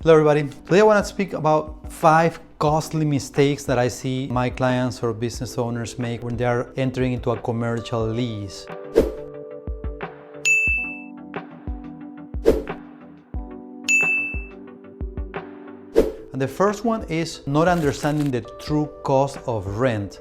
Hello everybody. Today I want to speak about 5 costly mistakes that I see my clients or business owners make when they are entering into a commercial lease. And the first one is not understanding the true cost of rent.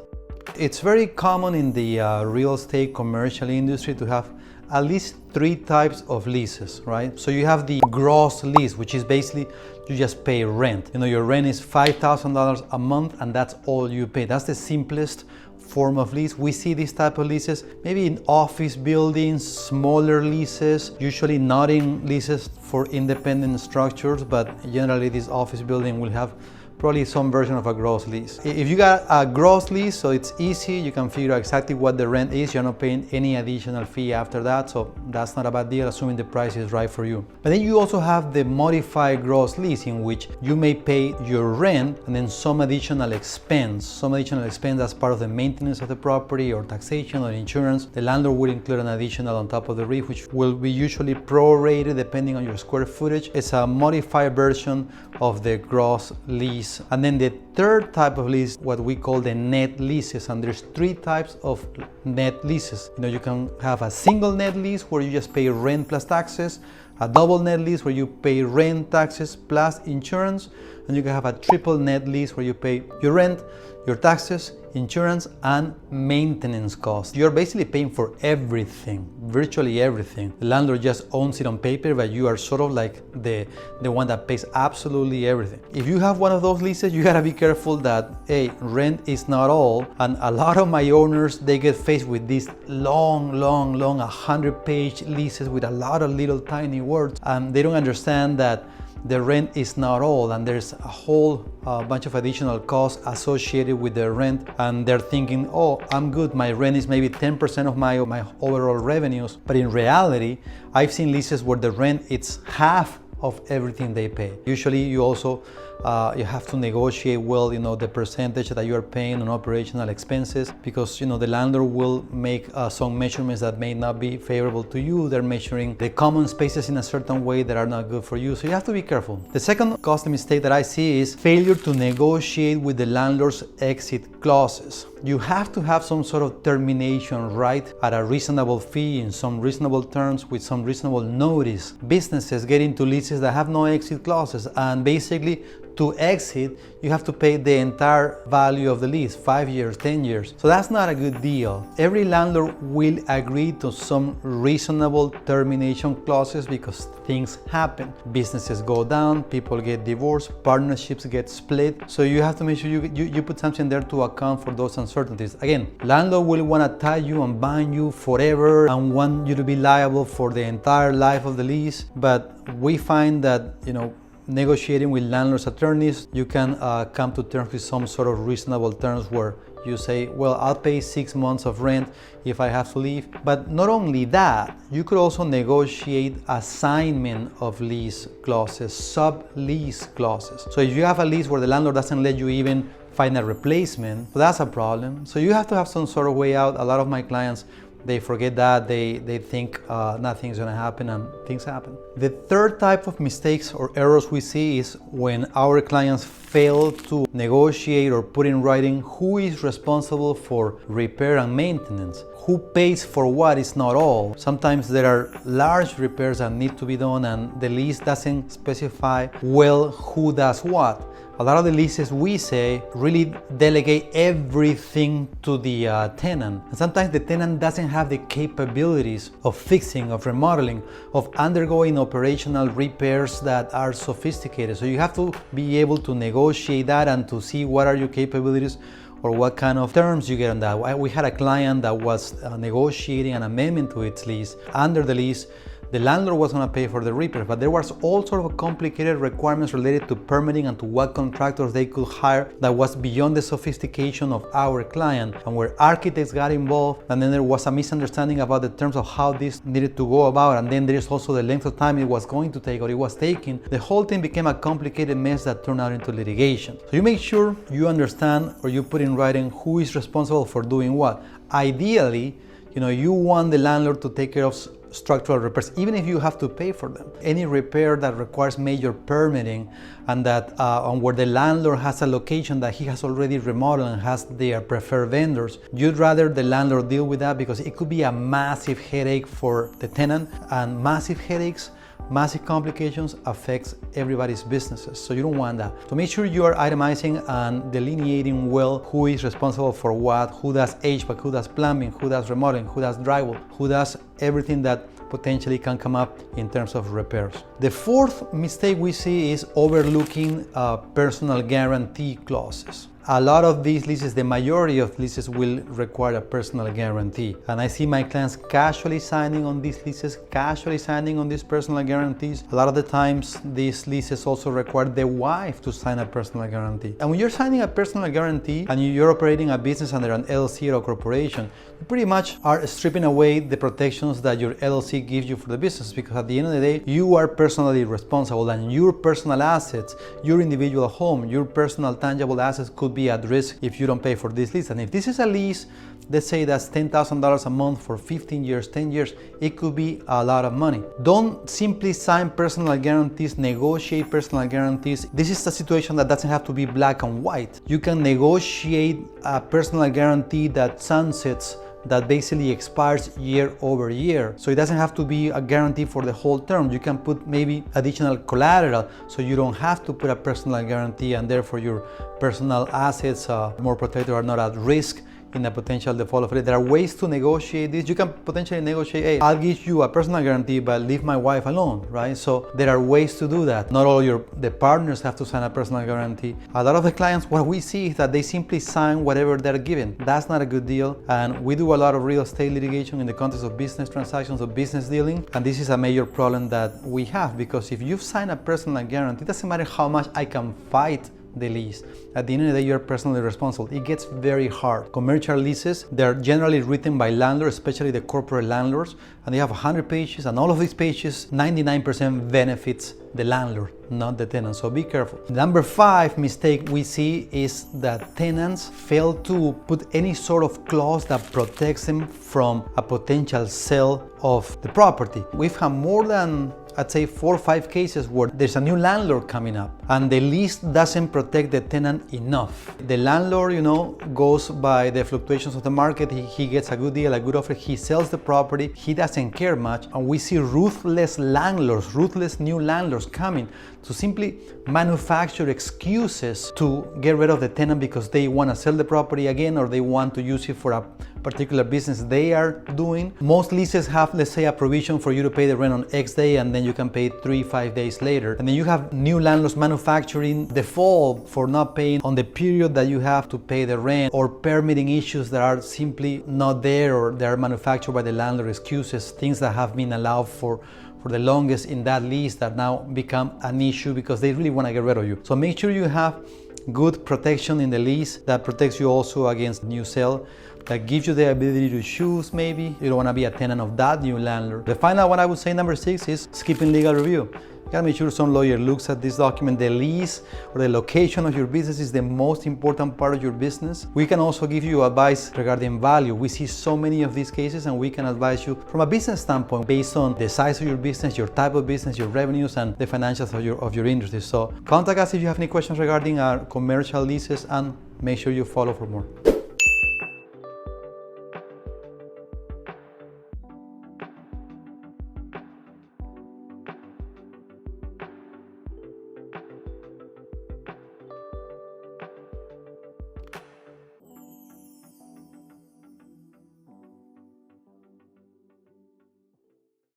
It's very common in the real estate commercial industry to have at least 3 types of leases, right? So you have the gross lease, which is basically you just pay rent. Your rent is $5,000 a month and that's all you pay. That's the simplest form of lease. We see this type of leases maybe in office buildings, smaller leases, usually not in leases for independent structures, but generally this office building will have probably some version of a gross lease. If you got a gross lease, so it's easy, you can figure out exactly what the rent is, you're not paying any additional fee after that, so that's not a bad deal, assuming the price is right for you. But then you also have the modified gross lease, in which you may pay your rent and then some additional expense as part of the maintenance of the property or taxation or insurance. The landlord would include an additional on top of the rent, which will be usually prorated depending on your square footage. It's a modified version of the gross lease. And then the third type of lease, what we call the net leases, and there's 3 types of net leases. You can have a single net lease where you just pay rent plus taxes, a double net lease where you pay rent, taxes plus insurance, and you can have a triple net lease where you pay your rent, your taxes, insurance, and maintenance costs. You're basically paying for everything, virtually everything. The landlord just owns it on paper, but you are sort of like the one that pays absolutely everything. If you have one of those leases, you gotta be careful that, hey, rent is not all. And a lot of my owners, they get faced with these long 100-page leases with a lot of little tiny words, and they don't understand that the rent is not all, and there's a whole bunch of additional costs associated with the rent, and they're thinking, oh, I'm good, my rent is maybe 10% of my overall revenues. But in reality, I've seen leases where the rent it's half of everything they pay. Usually you also you have to negotiate well, the percentage that you are paying on operational expenses, because the landlord will make some measurements that may not be favorable to you. They're measuring the common spaces in a certain way that are not good for you, so you have to be careful. The second costly mistake that I see is failure to negotiate with the landlord's exit clauses. You have to have some sort of termination right at a reasonable fee, in some reasonable terms, with some reasonable notice. Businesses get into leases that have no exit clauses, and basically to exit, you have to pay the entire value of the lease, 5 years, 10 years. So that's not a good deal. Every landlord will agree to some reasonable termination clauses because things happen. Businesses go down, people get divorced, partnerships get split. So you have to make sure you put something there to account for those uncertainties. Again, landlord will want to tie you and bind you forever and want you to be liable for the entire life of the lease. But we find that, negotiating with landlord's attorneys, you can come to terms with some sort of reasonable terms where you say, well, I'll pay 6 months of rent if I have to leave. But not only that, you could also negotiate assignment of lease clauses, sub-lease clauses. So if you have a lease where the landlord doesn't let you even find a replacement, that's a problem. So you have to have some sort of way out. A lot of my clients, they forget that, they think nothing's gonna happen, and things happen. The third type of mistakes or errors we see is when our clients fail to negotiate or put in writing who is responsible for repair and maintenance. Who pays for what is not all. Sometimes there are large repairs that need to be done and the lease doesn't specify well who does what. A lot of the leases, we say, really delegate everything to the tenant. And sometimes the tenant doesn't have the capabilities of fixing, of remodeling, of undergoing operational repairs that are sophisticated. So you have to be able to negotiate that and to see what are your capabilities or what kind of terms you get on that. We had a client that was negotiating an amendment to its lease. Under the lease, the landlord was going to pay for the repairs, but there was all sort of complicated requirements related to permitting and to what contractors they could hire that was beyond the sophistication of our client, and where architects got involved, and then there was a misunderstanding about the terms of how this needed to go about, and then there's also the length of time it was going to take or it was taking. The whole thing became a complicated mess that turned out into litigation. So you make sure you understand or you put in writing who is responsible for doing what. Ideally, you want the landlord to take care of structural repairs, even if you have to pay for them. Any repair that requires major permitting and that on where the landlord has a location that he has already remodeled and has their preferred vendors, you'd rather the landlord deal with that because it could be a massive headache for the tenant, and massive headaches, massive complications affects everybody's businesses, so you don't want that. So make sure you are itemizing and delineating well who is responsible for what, who does HVAC, who does plumbing, who does remodeling, who does drywall, who does everything that potentially can come up in terms of repairs. The fourth mistake we see is overlooking personal guarantee clauses. A lot of these leases, the majority of leases will require a personal guarantee. And I see my clients casually signing on these leases, casually signing on these personal guarantees. A lot of the times, these leases also require the wife to sign a personal guarantee. And when you're signing a personal guarantee and you're operating a business under an LLC or a corporation, you pretty much are stripping away the protections that your LLC gives you for the business, because at the end of the day, you are personally responsible, and your personal assets, your individual home, your personal tangible assets could be at risk if you don't pay for this lease. And if this is a lease, let's say that's $10,000 a month for 15 years, 10 years, it could be a lot of money. Don't simply sign personal guarantees, negotiate personal guarantees. This is a situation that doesn't have to be black and white. You can negotiate a personal guarantee that sunsets, that basically expires year over year. So it doesn't have to be a guarantee for the whole term. You can put maybe additional collateral so you don't have to put a personal guarantee, and therefore your personal assets are more protected, are not at risk in a potential default of it. There are ways to negotiate this. You can potentially negotiate, hey, I'll give you a personal guarantee, but leave my wife alone, right? So there are ways to do that. Not all the partners have to sign a personal guarantee. A lot of the clients, what we see is that they simply sign whatever they're given. That's not a good deal. And we do a lot of real estate litigation in the context of business transactions, of business dealing. And this is a major problem that we have, because if you've signed a personal guarantee, it doesn't matter how much I can fight the lease. At the end of the day, you're personally responsible. It gets very hard. Commercial leases, they're generally written by landlords, especially the corporate landlords, and they have 100 pages, and all of these pages, 99% benefits the landlord, not the tenant. So be careful. Number 5 mistake we see is that tenants fail to put any sort of clause that protects them from a potential sale of the property. We've had more than, I'd say, 4 or 5 cases where there's a new landlord coming up and the lease doesn't protect the tenant enough. The landlord, goes by the fluctuations of the market. He gets a good deal, a good offer. He sells the property. He doesn't care much. And we see ruthless landlords, ruthless new landlords coming to simply manufacture excuses to get rid of the tenant because they want to sell the property again, or they want to use it for a particular business they are doing. Most leases have, let's say, a provision for you to pay the rent on X day, and then you can pay 3-5 days later. And then you have new landlords manufacturing default for not paying on the period that you have to pay the rent, or permitting issues that are simply not there, or they are manufactured by the landlord excuses, things that have been allowed for the longest in that lease that now become an issue because they really want to get rid of you. So make sure you have good protection in the lease that protects you also against new sale, that gives you the ability to choose. Maybe you don't want to be a tenant of that new landlord. The final one I would say, number 6, is skipping legal review. You gotta make sure some lawyer looks at this document. The lease or the location of your business is the most important part of your business. We can also give you advice regarding value. We see so many of these cases, and we can advise you from a business standpoint based on the size of your business, your type of business, your revenues, and the financials of your industry. So contact us if you have any questions regarding our commercial leases, and make sure you follow for more.